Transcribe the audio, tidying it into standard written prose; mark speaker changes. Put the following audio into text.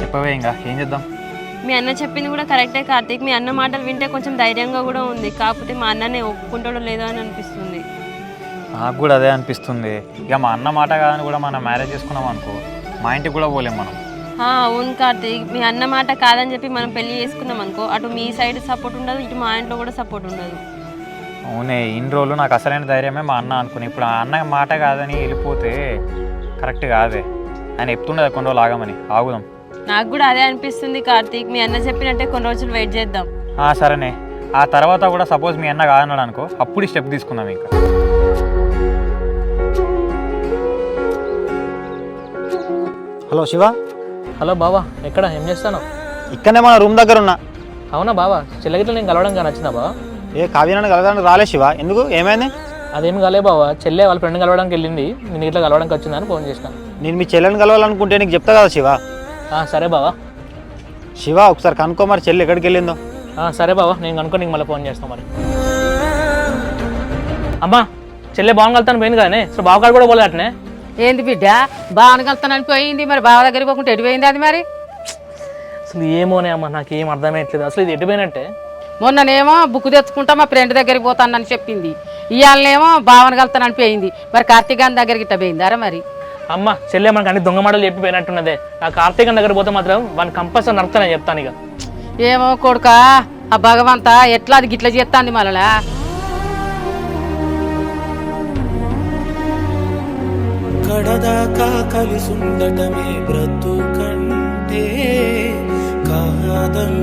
Speaker 1: చెప్పవే ఇంకా ఏం చేద్దాం.
Speaker 2: మీ అన్న చెప్పింది కూడా కరెక్టే కార్తీక్. మీ అన్న మాటలు వింటే కొంచెం ధైర్యంగా కూడా ఉంది. కాకపోతే మా అన్ననే ఒప్పుకుంటాడో లేదో అని అనిపిస్తుంది.
Speaker 1: నాకు కూడా అదే అనిపిస్తుంది. ఇక మా అన్న మాట కాదని కూడా మనం మ్యారేజ్ చేసుకున్నాం అనుకో, మా ఇంటికి కూడా పోలేం మనం.
Speaker 2: అవును కార్తీక్, మీ అన్న మాట కాదని చెప్పి మనం పెళ్లి చేసుకున్నాం అనుకో, అటు మీ సైడ్ సపోర్ట్ ఉండదు, ఇటు మా ఇంట్లో కూడా సపోర్ట్ ఉండదు.
Speaker 1: అవునే, ఇన్ని రోజులు నాకు అసలైన ధైర్యమే మా అన్న అనుకుని, ఇప్పుడు ఆ అన్న మాట కాదని వెళ్ళిపోతే కరెక్ట్ కాదే. ఆయన చెప్తుండదు కొన్ని రోజులు ఆగమని, ఆగుదాం.
Speaker 2: నాకు కూడా అదే అనిపిస్తుంది కార్తీక్. మీ అన్న చెప్పినట్టే కొన్ని రోజులు వెయిట్ చేద్దాం.
Speaker 1: సరేనే, ఆ తర్వాత కూడా సపోజ్ మీ అన్న కాదన్నాడు అనుకో, అప్పుడు స్టెప్ తీసుకుందాం ఇంకా.
Speaker 3: హలో శివ.
Speaker 4: హలో బావా, ఎక్కడ ఏం చేస్తాను?
Speaker 3: ఇక్కడనే మన రూమ్ దగ్గర ఉన్నా.
Speaker 4: అవునా బావా, చెల్లెగిట్ల నేను కలవడం కానీ వచ్చినా బావా?
Speaker 3: కావ్యాన్ని కలవడానికి రాలే శివ, ఎందుకు ఏమైంది?
Speaker 4: అదేం కాలే బావా, చెల్లె వాళ్ళ ఫ్రెండ్ కలవడానికి వెళ్ళింది, నేను ఇట్లా కలవడానికి వచ్చిందని ఫోన్ చేసిన.
Speaker 3: నేను మీ చెల్లెని కలవాలనుకుంటే నీకు చెప్తా కదా శివ.
Speaker 4: సరే బావా.
Speaker 3: శివ ఒకసారి కనుక్కో మరి చెల్లి ఎక్కడికి వెళ్ళిందో.
Speaker 4: సరే బావా, నేను కనుక్కో నీకు మళ్ళీ ఫోన్ చేస్తాను మరి. అమ్మా, చెల్లె బాగా కలుతాను పోయింది కానీ సో బావకాడు కూడా పోలేటనే.
Speaker 5: ఏంది బిడ్డ బాగా కలుతానని పోయింది, మరి బావ దగ్గరికి పోకుంటే ఎటుపోయింది అది మరి?
Speaker 4: అసలు ఏమోనే అమ్మ, నాకేం అర్థమయ్యట్లేదు. అసలు ఇది ఎటుపోయినట్టే.
Speaker 5: మొన్ననేమో బుక్ తెచ్చుకుంటా మా ఫ్రెండ్ దగ్గరికి పోతానని చెప్పింది, ఇవాళనేమో బావని కలుతానని పోయింది. మరి కార్తీక్ గారి దగ్గరికి ఇట్ట పోయింది అరే మరి?
Speaker 4: అమ్మ చెల్లె మనకు అన్ని దొంగ మాటలు చెప్పిపోయినట్టున్నదే. ఆ కార్తీక్ దగ్గర పోతే మాత్రం వాడిని కంపల్సరీ నడుపుతానని చెప్తాను ఇక.
Speaker 5: ఏమో కొడుకా, ఆ భగవంత ఎట్లా అది గిట్ల చేస్తాంది మళ్ళా.
Speaker 6: కడదాకా కలిసుండటమే బ్రతుకంటే కాదం.